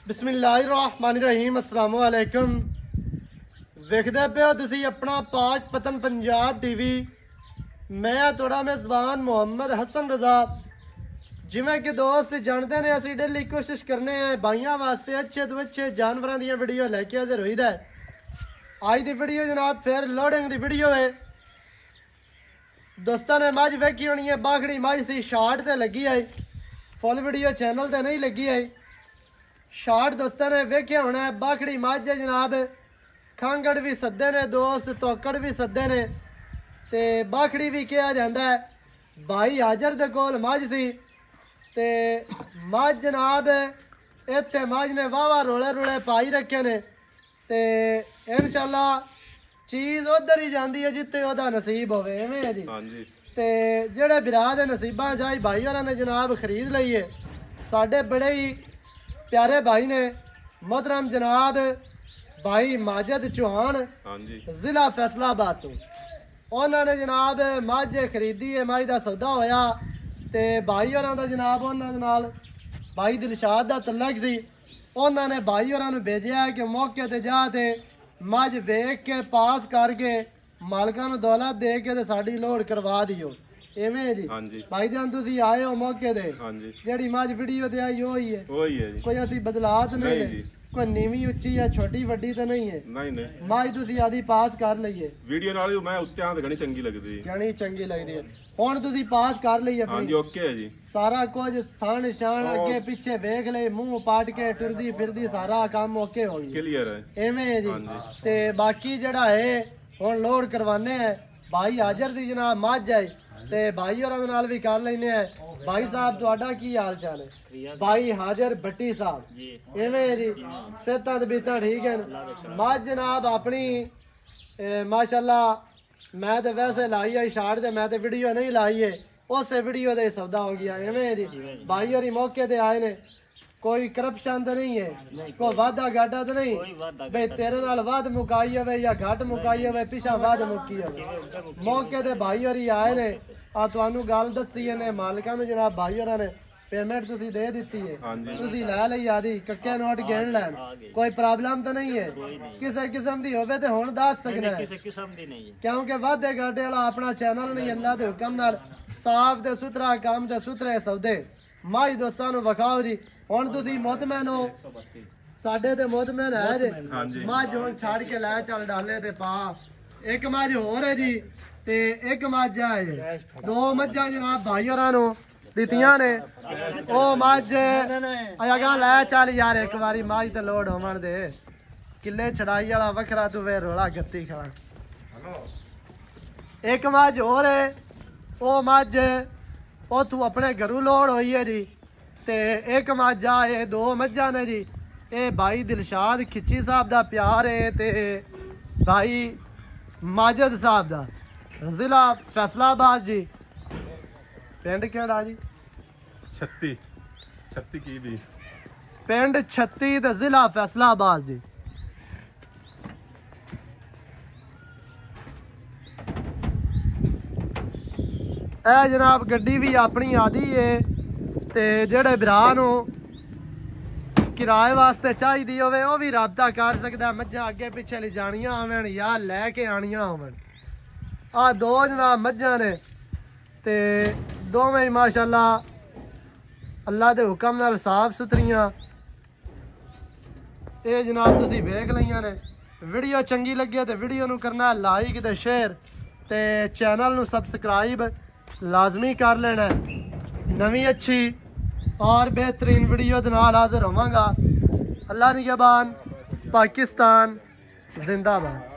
बिस्मिल्लाहिर्रहमानिर्रहीम अस्सलाम वालेकुम। वेखदे पे हो तुसी अपना पाक पतन पंजाब टीवी। मैं थोड़ा मेज़बान मोहम्मद हसन रजा। जिमें कि दोस्त जानते ने असी डेली कोशिश करने हैं भाइयों वास्ते अच्छे तो अच्छे जानवरों दी वीडियो लैके हाजिर होईदा है। आज दी वीडियो जनाब फिर लोडिंग दी वीडियो है। दोस्तों ने मझ वेखी होनी है, बाखड़ी मझ सी शार्ट ते लगी है, फुल वीडियो चैनल ते नहीं लगी है। शार्ट दोस्तों ने वेख्या होना है, बाखड़ी मझ है जनाब। खांगड़ भी सद्दे ने दोस्त, तोकड़ भी सद्दे ने ते बाखड़ी भी कहा जाता है। भाई हाजर दे कोल मझ सी ते मझ जनाब इत्थे मझ ने वाहवा रोले रोले पाई रखे ने ते इंशाल्लाह चीज़ उधर ही जाती है जिते ओदा नसीब होवे। एवें है जी। ते जेड़े बिरा दे नसीबां च भाई होरां ने जनाब खरीद लई है। साडे बड़े ही प्यारे भाई ने मोहतरम जनाब भाई माजिद चौहान जिला फैसलाबाद तो उन्होंने जनाब मझ खरीदी है। मझ का सौदा होया ते भाई होरां दा जनाब उन्होंने नाल भाई दिलशाद दा तलक सी। उन्होंने भाई होरां नूं भेजिया कि मौके ते जा ते मझ वेख के पास करके मालकां नूं दौलत दे के ते साडी लोड करवा दियो। एवें जी भाई जान तुसी आए हो मौके ते जेड़ी मझ वीडियो ते आई ओही है जी। कोई असी बदलात नहीं है, कोई नीवी उच्ची या छोटी वड्डी तो नहीं है। नहीं मझ तुसी आदी पास कर लईए वीडियो नाल मैं उत्ते आं ते घणी चंगी लगदी है। घणी चंगी लगदी है। हुण तुसी पास कर लईए अपनी। ओके है जी। सारा कुछ थान शान अगे पीछे वेख ले, मुंह पाट के टुरदी फिरदी सारा काम ओके हो गया, क्लियर है। एवें है जी। ते बाकी जेड़ा है हुण लोड करवाने हैं। भाई हाजर दी जनाब मझ है ते भाई होरां दे नाल भी कर लेने हैं। भाई साहब तुहाडा की हाल चाल है? भाई हाजर भट्टी साहब एवें जी, सेहतां ते बीतां ठीक है? मझ जनाब अपनी माशाल्लाह मैं तो वैसे लाई है शार्ट ते मैं तो वीडियो नहीं लाई है, उस वीडियो दे सौदा हो गया। एवें जी भाई होरी मौके ते आए ने, कोई करप्शन तो नहीं है, कोई वादा घाटा तो नहीं भाई तेरे नाल वाद मुकाई होवे या घट मुकाई होवे, पिछा वाद मुकी होवे। मौके ते भाई होरी आए ने, आ तुहानू गल दसी ने मालिकां नूं जनाब भाई होरां ने पेमेंट तुसी दे दी है, तुसी लै लई आदी कक्के नोट गिन लैन, कोई प्रॉब्लम तो नहीं है। किसी किस्म दी होवे ते हुण दस सकना है, किसी किस्म दी नहीं है, क्योंकि वादे घाटे वाला अपना चैनल नहीं। अल्लाह दे हुक्म नाल साफ ते सुथरा काम ते सुथरे सौदे माई दोस्तां नूं विखाओ जी। हुण तुसी मुतमैन हो, साडे ते मुतमैन है जे। मझ हुण छड़ के लै चल डाले ते पा। एक मझ होर है जी ते एक मझ है जी। दो मझां जनाब भाई होरां नूं दित्तियां ने। ओ मझ अगा लै चल यार एक बारी मझ ते लोड होवन दे। किले छड़ाई वाला वखरा तू वे रोला गत्ती खा। एक मझ होर है, ओ मझ ओ तू अपने घरों लोड होई है जी। ते एक मझ आए, दो मझां ने जी। ये भाई दिलशाद खिची साहब दा प्यार है ते भाई माजिद साहब दा जिला फैसलाबाद जी। पिंड केड़ा जी? छत्ती की दी पिंड छत्ती ते जिला फैसलाबाद जी। ए जनाब गड्डी भी अपनी आदि है ते जेड़े भरा नूं किराए वास्ते चाहिदी होवे वो भी राबता कर सकदा। मझां अगे पिछे ले जानियां होवन या लैके आनियां होवन। आ दो जनाब मझां ने ते दोवें माशाल्लाह अल्लाह दे हुक्म नाल साफ सुथरियां। ये जनाब तुसी वेख लईयां ने। वीडियो चंगी लगे तो वीडियो नूं करना लाइक ते शेयर ते चैनल नूं सबसक्राइब लाजमी कर लेना। नवी अच्छी और बेहतरीन वीडियो दे नाल हाजिर होवांगा। अल्लाह निगहबान, पाकिस्तान जिंदाबाद।